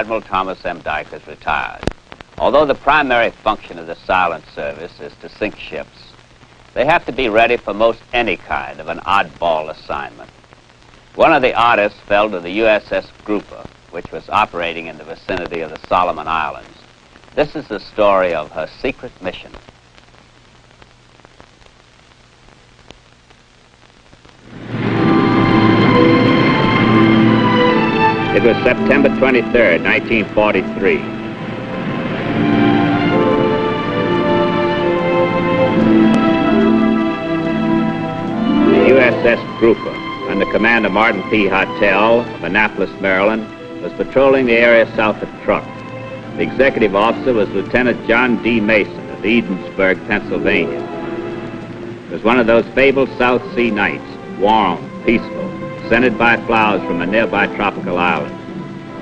Admiral Thomas M. Dyke is retired. Although the primary function of the silent service is to sink ships, they have to be ready for most any kind of an oddball assignment. One of the oddest fell to the USS Grouper, which was operating in the vicinity of the Solomon Islands. This is the story of her secret mission. It was September 23rd, 1943. The USS Grouper, under command of Martin P. Hartel of Annapolis, Maryland, was patrolling the area south of Truk. The executive officer was Lieutenant John D. Mason of Edensburg, Pennsylvania. It was one of those fabled South Sea nights, warm, peaceful, scented by flowers from a nearby tropical island.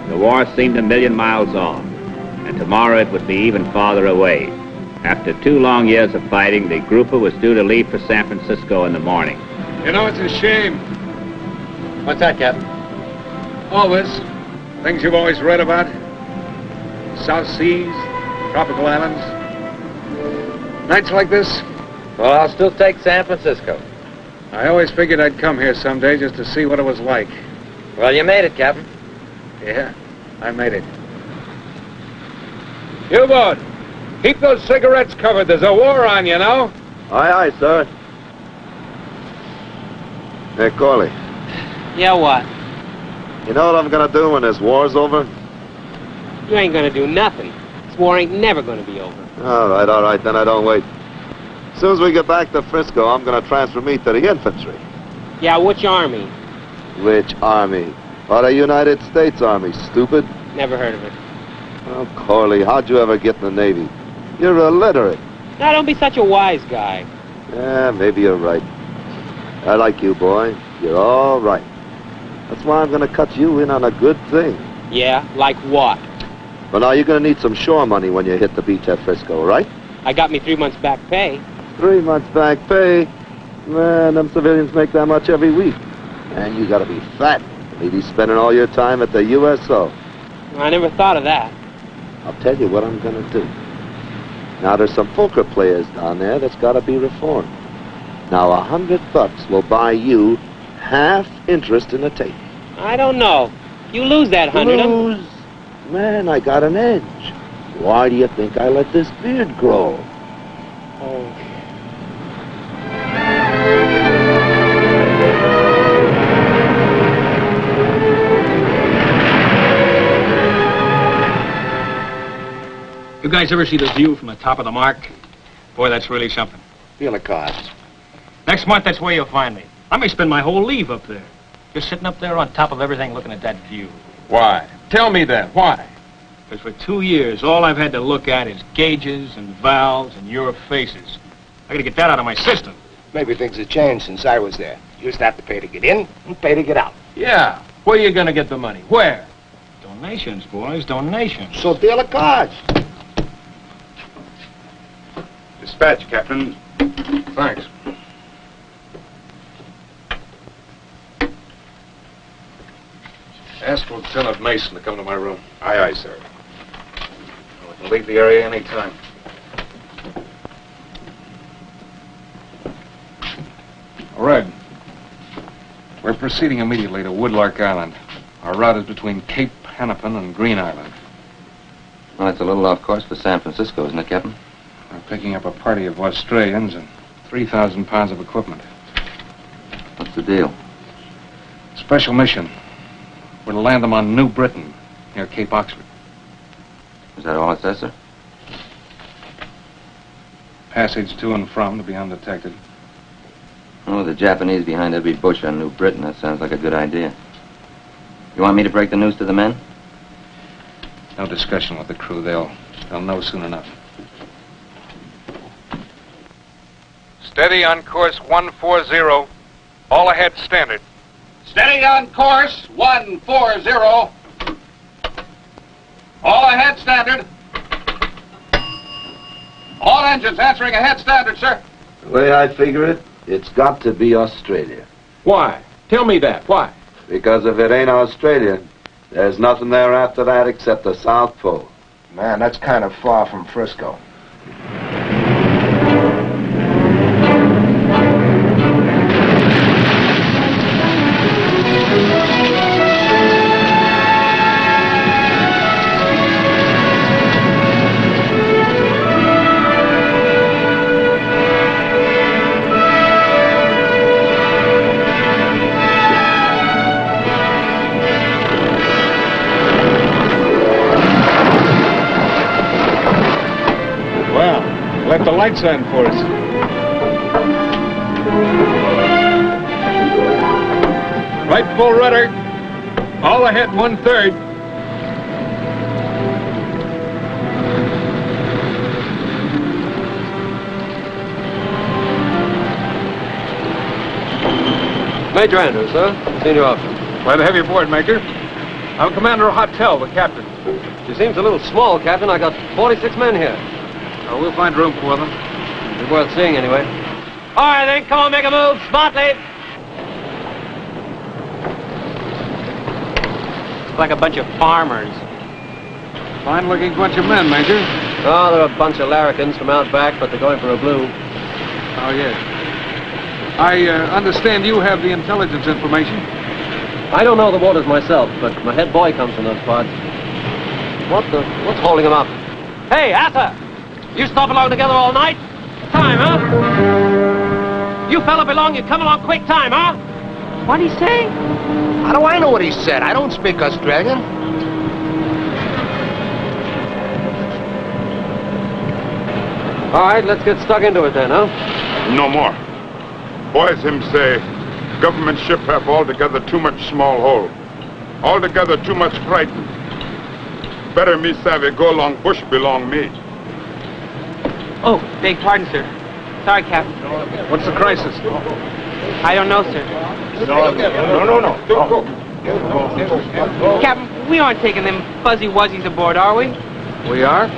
The war seemed a million miles off, and tomorrow it would be even farther away. After 2 long years of fighting, the Grouper was due to leave for San Francisco in the morning. You know, it's a shame. What's that, Captain? All this, things you've always read about. South Seas, tropical islands. Nights like this. Well, I'll still take San Francisco. I always figured I'd come here someday just to see what it was like. Well, you made it, Captain. Yeah, I made it. U-boat, keep those cigarettes covered. There's a war on, you know. Aye, aye, sir. Hey, Corley. Yeah, what? You know what I'm gonna do when this war's over? You ain't gonna do nothing. This war ain't never gonna be over. All right, then I don't wait. As soon as we get back to Frisco, I'm gonna transfer me to the infantry. Yeah, which army? Which army? Why, the United States Army, stupid. Never heard of it. Oh, Corley, how'd you ever get in the Navy? You're illiterate. Now, don't be such a wise guy. Yeah, maybe you're right. I like you, boy. You're all right. That's why I'm gonna cut you in on a good thing. Yeah, like what? Well, now, you're gonna need some shore money when you hit the beach at Frisco, right? I got me 3 months back pay. 3 months back pay? Man, them civilians make that much every week. And you gotta be fat. Maybe spending all your time at the USO. I never thought of that. I'll tell you what I'm gonna do. Now, there's some poker players down there that's gotta be reformed. Now, $100 will buy you half interest in the tape. I don't know. You lose that 100. Lose? Man, I got an edge. Why do you think I let this beard grow? Oh. You guys ever see the view from the top of the Mark? Boy, that's really something. Feel the cards. Next month, that's where you'll find me. I may spend my whole leave up there. Just sitting up there on top of everything looking at that view. Why? Tell me that. Why? Because for 2 years, all I've had to look at is gauges and valves and your faces. I gotta get that out of my system. Maybe things have changed since I was there. You used to have to pay to get in and pay to get out. Yeah. Where you gonna get the money? Where? Donations, boys, donations. So deal the cards. Dispatch, Captain. Thanks. Ask Lieutenant Mason to come to my room. Aye, aye, sir. We can leave the area any time. Red, we're proceeding immediately to Woodlark Island. Our route is between Cape Hennepin and Green Island. Well, that's a little off course for San Francisco, isn't it, Captain? We're picking up a party of Australians and 3,000 pounds of equipment. What's the deal? Special mission. We're to land them on New Britain, near Cape Oxford. Is that all it says, sir? Passage to and from to be undetected. Oh, the Japanese behind every bush on New Britain. That sounds like a good idea. You want me to break the news to the men? No discussion with the crew. They'll know soon enough. Steady on course 140. All ahead standard. Steady on course 140. All ahead standard. All engines answering ahead standard, sir. The way I figure it, it's got to be Australia. Why? Tell me that. Why? Because if it ain't Australia, There's nothing there after that except the South Pole. Man, that's kind of far from Frisco. Left the lights on for us. Right full rudder. All ahead 1/3. Major Andrews, sir. Senior officer. Glad to have you aboard, Major. I'm Commander of Hotel, the captain. She seems a little small, Captain. I got 46 men here. We'll find room for them. Be worth seeing anyway. All right, then, come on, make a move. Smartly. Like a bunch of farmers. Fine-looking bunch of men, Major. Oh, they're a bunch of larrikins from out back, but they're going for a blue. Oh, yes. I understand you have the intelligence information. I don't know the waters myself, but my head boy comes from those parts. What's holding them up? Hey, Arthur! You stop along together all night? Time, huh? You fella belong, you come along quick time, huh? What'd he say? How do I know what he said? I don't speak Australian. All right, let's get stuck into it then, huh? No more. Boys him say, government ship have altogether too much small hole. Altogether too much frightened. Better me savvy go along bush belong me. Oh, beg pardon, sir. Sorry, Captain. What's the crisis? I don't know, sir. No. Captain, we aren't taking them fuzzy wuzzies aboard, are we? We are?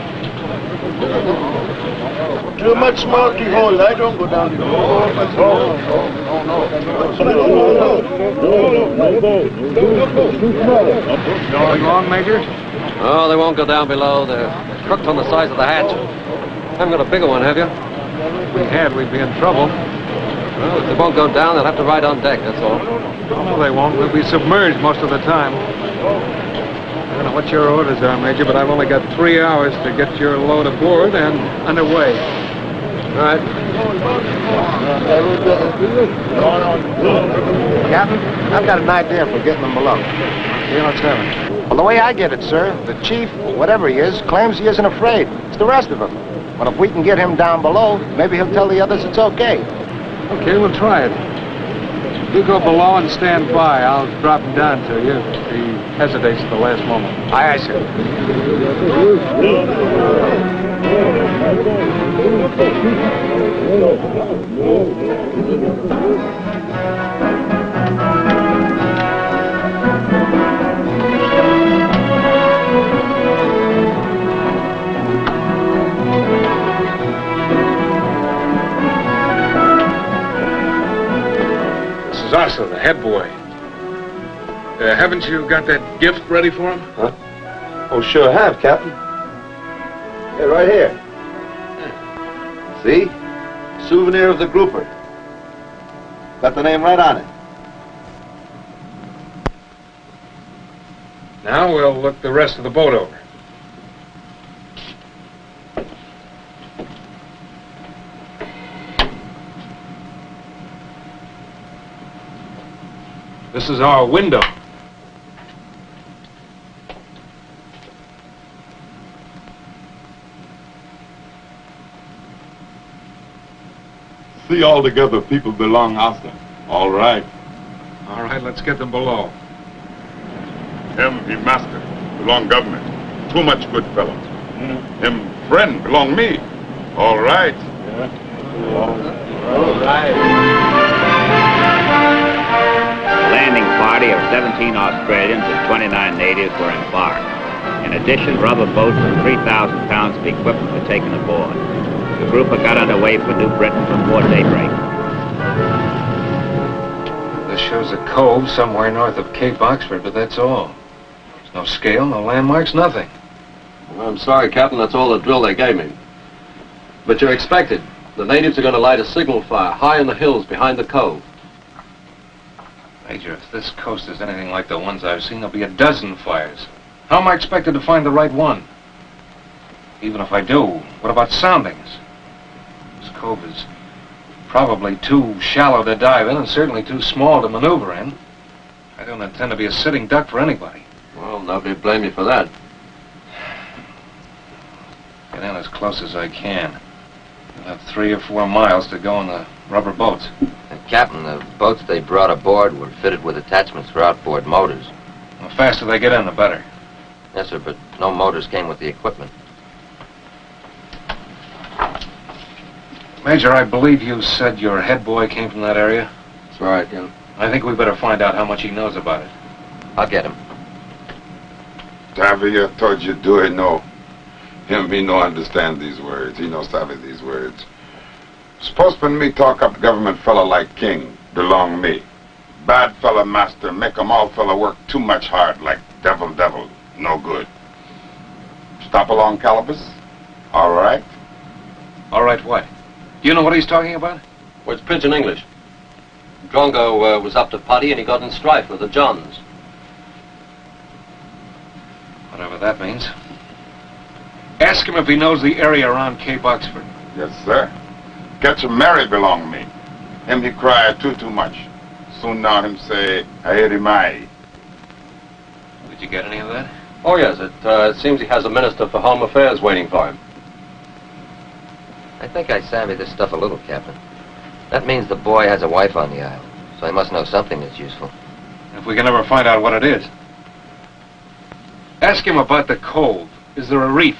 Too much smoky hole. I don't go down the hole. Going wrong, Major? Oh, they won't go down below. They're crooked on the sides of the hatch. Haven't got a bigger one, have you? If we had, we'd be in trouble. Well, if they won't go down, they'll have to ride on deck, that's all. No, they won't. We'll be submerged most of the time. I don't know what your orders are, Major, but I've only got 3 hours to get your load aboard and underway. All right. Captain, I've got an idea for getting them below. Yeah, let's have it. Well, the way I get it, sir, the chief, whatever he is, claims he isn't afraid. It's the rest of them. But if we can get him down below, maybe he'll tell the others it's okay. Okay, we'll try it. You go below and stand by. I'll drop him down to you if he hesitates at the last moment. Aye, aye, sir. Asa, the head boy. Haven't you got that gift ready for him? Huh? Oh, sure have, Captain. Yeah, right here. See? Souvenir of the grouper. Got the name right on it. Now we'll look the rest of the boat over. This is our window. See all together people belong Asa. All right. All right, let's get them below. Him, he master, belong government. Too much good fellow. Him, friend, belong me. All right. All right. A landing party of 17 Australians and 29 natives were embarked. In addition, rubber boats and 3,000 pounds of equipment were taken aboard. The group got underway for New Britain before daybreak. This shows a cove somewhere north of Cape Oxford, but that's all. There's No scale, no landmarks, nothing. Well, I'm sorry, Captain, that's all the drill they gave me. But you're expected. The natives are going to light a signal fire high in the hills behind the cove. Major, if this coast is anything like the ones I've seen, there'll be a dozen fires. How am I expected to find the right one? Even if I do, what about soundings? This cove is probably too shallow to dive in and certainly too small to maneuver in. I don't intend to be a sitting duck for anybody. Well, nobody blame you for that. Get in as close as I can. You'll have 3 or 4 miles to go in the rubber boats. Captain, the boats they brought aboard were fitted with attachments for outboard motors. The faster they get in, the better. Yes, sir, but no motors came with the equipment. Major, I believe you said your head boy came from that area? That's right, Captain. I think we better find out how much he knows about it. I'll get him. Savvy, I told you do it, no. Him, he no understand these words. He no savvy these words. Supposed when me talk up government fella like King, belong me. Bad fella master, make 'em all fella work too much hard, like devil, no good. Stop along Calabas? All right. All right, what? You know what he's talking about? Well, it's pidgin English. Drongo was up to putty and he got in strife with the Johns. Whatever that means. Ask him if he knows the area around Cape Oxford. Yes, sir. Catch him Mary belong me. Him he cry too much. Soon now him say, I hear him I. Did you get any of that? Oh, yes, it seems he has a Minister for Home Affairs waiting for him. I think I savvy this stuff a little, Captain. That means the boy has a wife on the island, so he must know something that's useful. If we can ever find out what it is. Ask him about the cove. Is there a reef?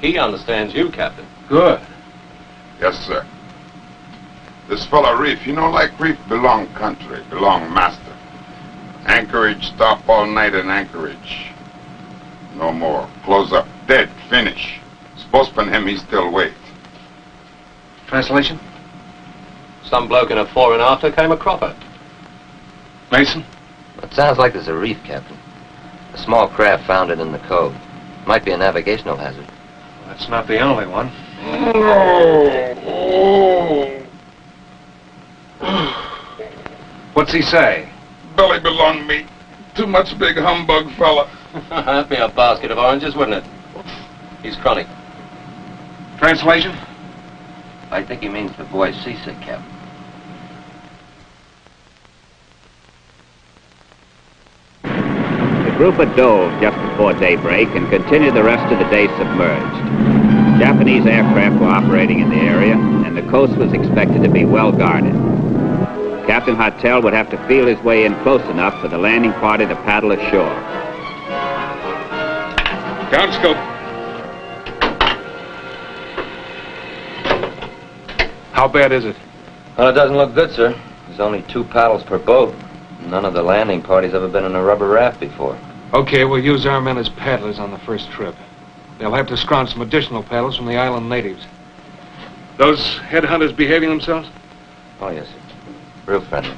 He understands you, Captain. Good. Yes, sir. This fella Reef, you know, like Reef belong country, belong master. Anchorage, stop all night in Anchorage. No more. Close up. Dead. Finish. Postpone him, he still wait. Translation? Some bloke in a fore and after came a cropper. Mason? It sounds like there's a reef, Captain. A small craft founded in the cove. Might be a navigational hazard. That's not the only one. What's he say? Belly belong me. Too much big humbug fella. That'd be a basket of oranges, wouldn't it? He's chronic. Translation? I think he means the boy's seasick, Captain. The group dove just before daybreak and continued the rest of the day submerged. Japanese aircraft were operating in the area, and the coast was expected to be well guarded. Captain Hartel would have to feel his way in close enough for the landing party to paddle ashore. Down scope. How bad is it? Well, it doesn't look good, sir. There's only 2 paddles per boat. None of the landing party's ever been in a rubber raft before. Okay, we'll use our men as paddlers on the first trip. They'll have to scrounge some additional paddles from the island natives. Those headhunters behaving themselves? Oh, yes, sir. Real friendly.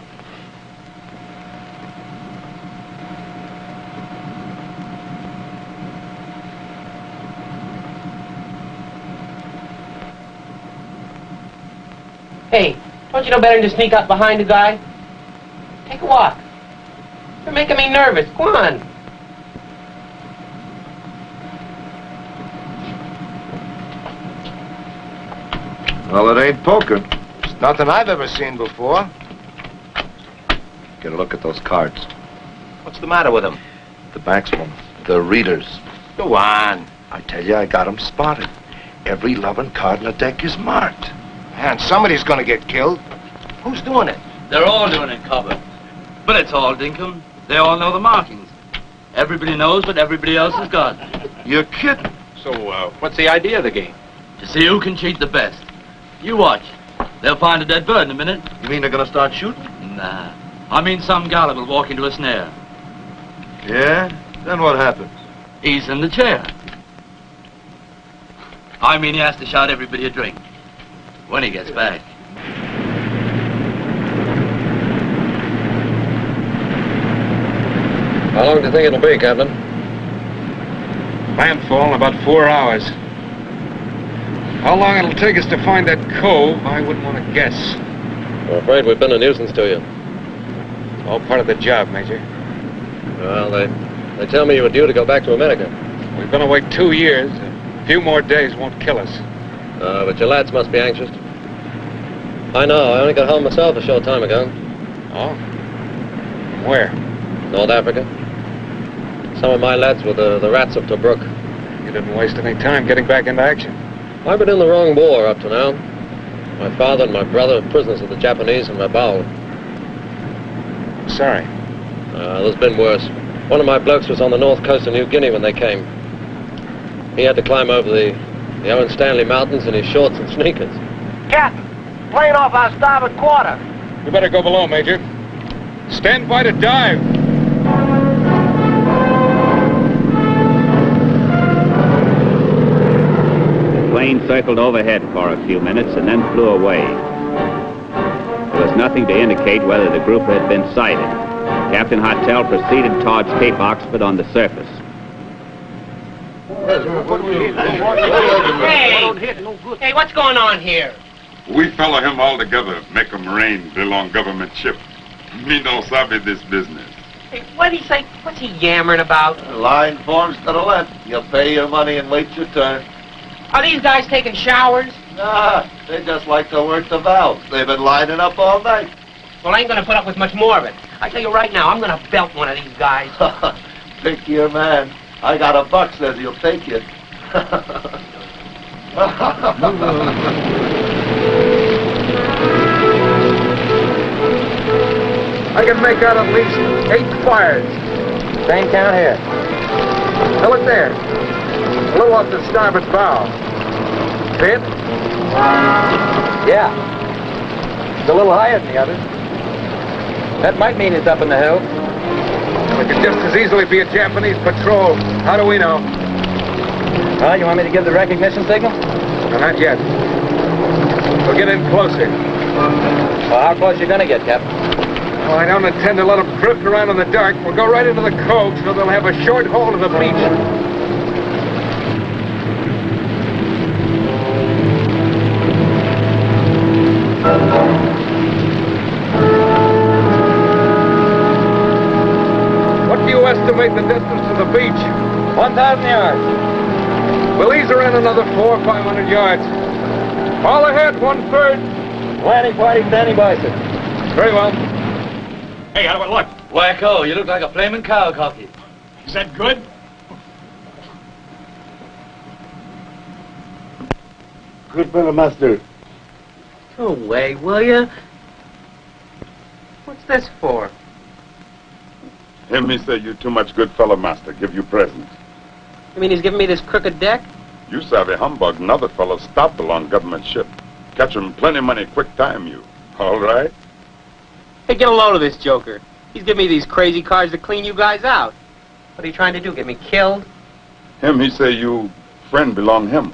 Hey, don't you know better than to sneak up behind a guy? Take a walk. You're making me nervous. Come on. Well, it ain't poker. It's nothing I've ever seen before. Get a look at those cards. What's the matter with them? The backs one. The readers. Go on. I tell you, I got 'em spotted. Every loving card in the deck is marked. Man, somebody's gonna get killed. Who's doing it? They're all doing it, Copper. But it's all dinkum. They all know the markings. Everybody knows what everybody else has got. You're kidding. So, what's the idea of the game? To see who can cheat the best. You watch. They'll find a dead bird in a minute. You mean they're gonna start shooting? Nah. I mean some gallop will walk into a snare. Yeah? Then what happens? He's in the chair. I mean he has to shout everybody a drink. When he gets back. How long do you think it'll be, Captain? Landfall in about 4 hours. How long it'll take us to find that cove, I wouldn't want to guess. I'm afraid we've been a nuisance to you. All part of the job, Major. Well, they tell me you were due to go back to America. We've been away 2 years. A few more days won't kill us. But your lads must be anxious. I know. I only got home myself a short time ago. Oh? Where? North Africa. Some of my lads were the rats of Tobruk. You didn't waste any time getting back into action. I've been in the wrong war up to now. My father and my brother are prisoners of the Japanese in Rabaul. Sorry. There's been worse. One of my blokes was on the north coast of New Guinea when they came. He had to climb over the Owen Stanley Mountains in his shorts and sneakers. Captain, plane off our starboard quarter. You better go below, Major. Stand by to dive. The plane circled overhead for a few minutes and then flew away. There was nothing to indicate whether the group had been sighted. Captain Hartel proceeded towards Cape Oxford on the surface. Hey, what's going on here? We follow him all together, make him rain, bill on government ship. Me no sabe this business. Hey, what did he say? What's he yammering about? The line forms to the left. You'll pay your money and wait your turn. Are these guys taking showers? Nah, they just like to work the valves. They've been lining up all night. Well, I ain't gonna put up with much more of it. I tell you right now, I'm gonna belt one of these guys. Pick your man. I got a buck says he'll take you. I can make out at least 8 fires. Same count here. Now look there. A little off the starboard bow. See it? Yeah. It's a little higher than the others. That might mean it's up in the hills. It could just as easily be a Japanese patrol. How do we know? Well, you want me to give the recognition signal? No, not yet. We'll get in closer. Well, how close you gonna get, Captain? Well, I don't intend to let them drift around in the dark. We'll go right into the cove so they'll have a short hold of the beach. What do you estimate the distance to the beach? 1,000 yards. We'll ease her in another 400 or 500 yards. All ahead, 1/3. 20, 40, standing by, sir. Very well. Hey, how do I look? Wacko, you look like a flaming cow, Cocky. Is that good? Good fellow, master. Go away, will you? What's this for? Him, he say you too much good fellow, master. Give you present. You mean he's giving me this crooked deck? You savvy humbug, another fellow stopped along government ship. Catch him plenty money, quick time you. All right? Hey, get a load of this joker. He's giving me these crazy cars to clean you guys out. What are you trying to do, get me killed? Him, he say you friend belong him.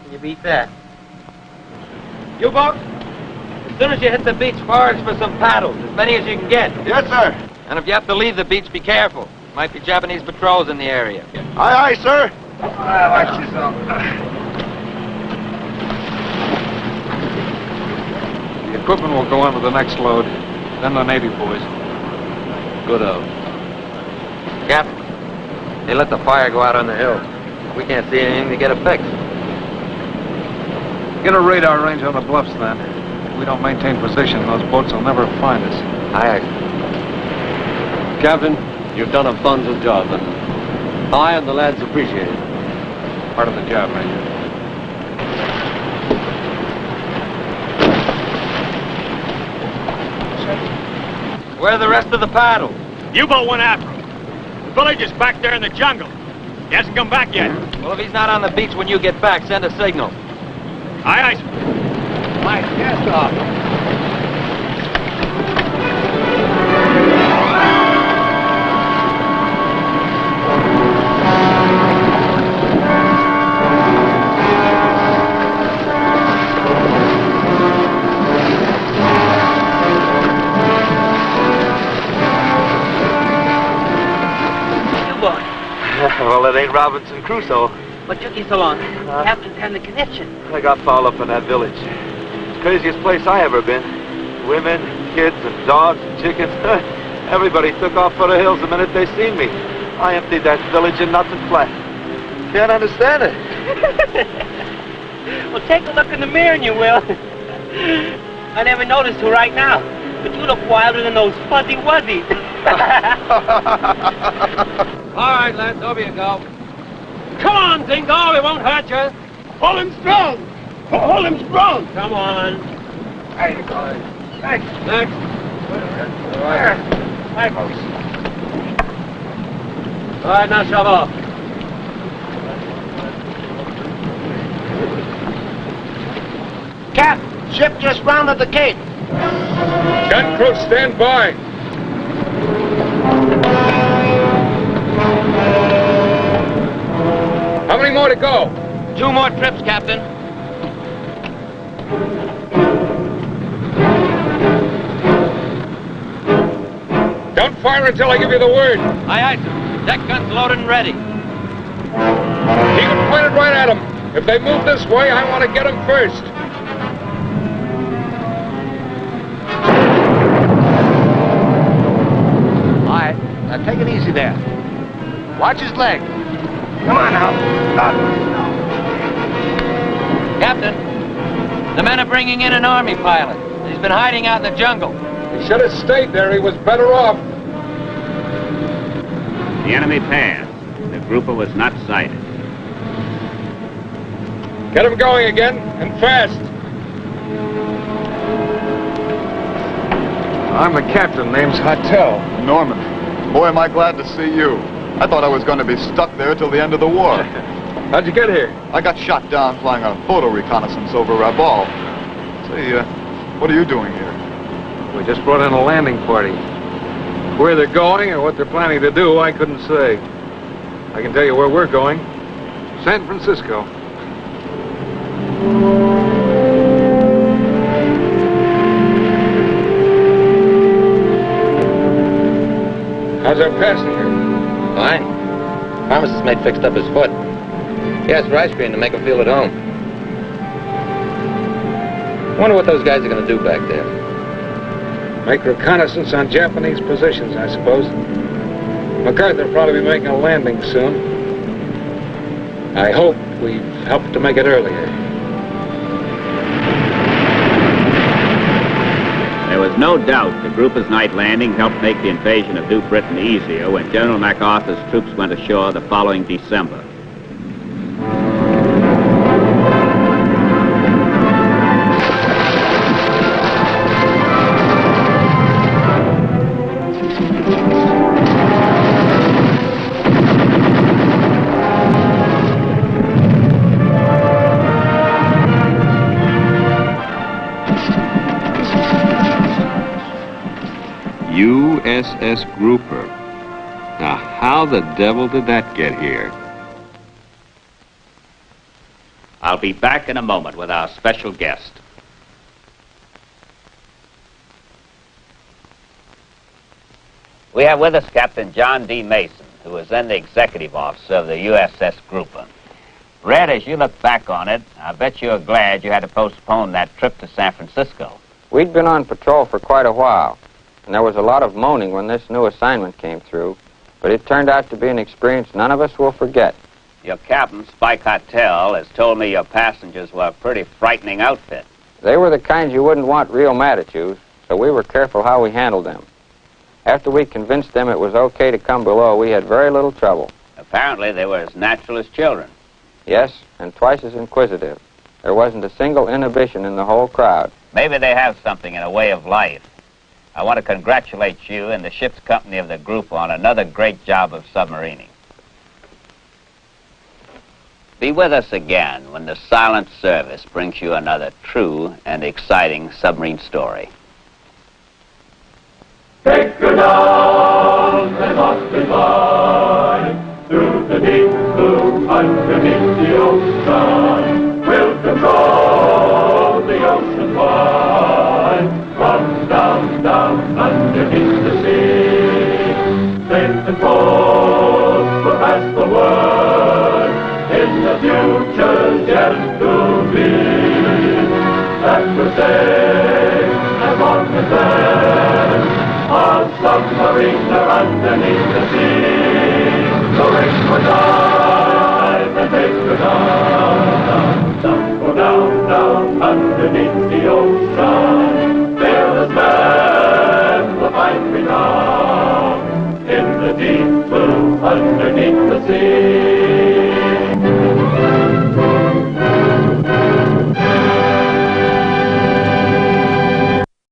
Can you beat that? You boat? As soon as you hit the beach, forage for some paddles, as many as you can get. Yes, sir. And if you have to leave the beach, be careful. Might be Japanese patrols in the area. Aye, aye, sir. Watch yourself. The equipment will go on with the next load, then the Navy boys. Good-o. Captain, they let the fire go out on the hill. We can't see anything to get a fix. Get a radar range on the bluffs, then. If we don't maintain position, those boats will never find us. Aye, Captain, you've done a bundle job, and I and the lads appreciate it. Part of the job, Major. Where are the rest of the paddles? U-boat went after him. The village is back there in the jungle. He hasn't come back yet. Well, if he's not on the beach when you get back, send a signal. Aye, aye, sir. My gas off. ain't Robinson Crusoe. What took you so long? Captain found the connection. I got fouled up in that village. It's the craziest place I ever been. Women, kids, and dogs, and chickens. Everybody took off for the hills the minute they seen me. I emptied that village in nothing flat. Can't understand it. Well, take a look in the mirror and you will. I never noticed her right now, but you look wilder than those fuzzy wuzzies. All right, lads, over you go. Come on, Dingo, it won't hurt you. Hold him strong. Hold him strong. Come on. There you go. Next. Next. All right. Hi, folks. All right, now shove off. Cap, ship just rounded the cape. Gun crew, stand by. How many more to go? 2 more trips, Captain. Don't fire until I give you the word. Aye, aye, sir. Deck gun's loaded and ready. Keep it pointed right at them. If they move this way, I want to get them first. All right, now take it easy there. Watch his leg. Come on now. Captain, the men are bringing in an army pilot. He's been hiding out in the jungle. He should have stayed there. He was better off. The enemy passed. The grouper was not sighted. Get him going again, and fast. I'm the captain. Name's Hartel. Norman. Boy, am I glad to see you. I thought I was going to be stuck there till the end of the war. How'd you get here? I got shot down flying a photo reconnaissance over Rabaul. Say, what are you doing here? We just brought in a landing party. Where they're going or what they're planning to do, I couldn't say. I can tell you where we're going. San Francisco. How's our passenger? Fine. Pharmacist mate fixed up his foot. He asked for ice cream to make him feel at home. Wonder what those guys are going to do back there. Make reconnaissance on Japanese positions, I suppose. MacArthur will probably be making a landing soon. I hope we've helped to make it earlier. There was no doubt the grouper's night landing helped make the invasion of New Britain easier when General MacArthur's troops went ashore the following December. USS Grouper. Now, how the devil did that get here? I'll be back in a moment with our special guest. We have with us Captain John D. Mason, who was then the executive officer of the USS Grouper. Red, as you look back on it, I bet you're glad you had to postpone that trip to San Francisco. We'd been on patrol for quite a while, and there was a lot of moaning when this new assignment came through, but it turned out to be an experience none of us will forget. Your captain, Spike Hartel, has told me your passengers were a pretty frightening outfit. They were the kinds you wouldn't want real mad at you, so we were careful how we handled them. After we convinced them it was okay to come below, we had very little trouble. Apparently they were as natural as children. Yes, and twice as inquisitive. There wasn't a single inhibition in the whole crowd. Maybe they have something in a way of life. I want to congratulate you and the ship's company of the group on another great job of submarining. Be with us again when the Silent Service brings you another true and exciting submarine story. Take her down and off and by, through the deep blue underneath the ocean. We'll control the ocean wide, from down, down underneath the sea. Safe and full, we'll pass the world. future's yet to be. That we're safe as long as then our submarines are underneath the sea. So ring for dive and make for down, down, go down, down underneath the ocean. Fearless men will find me now in the deep blue underneath the sea.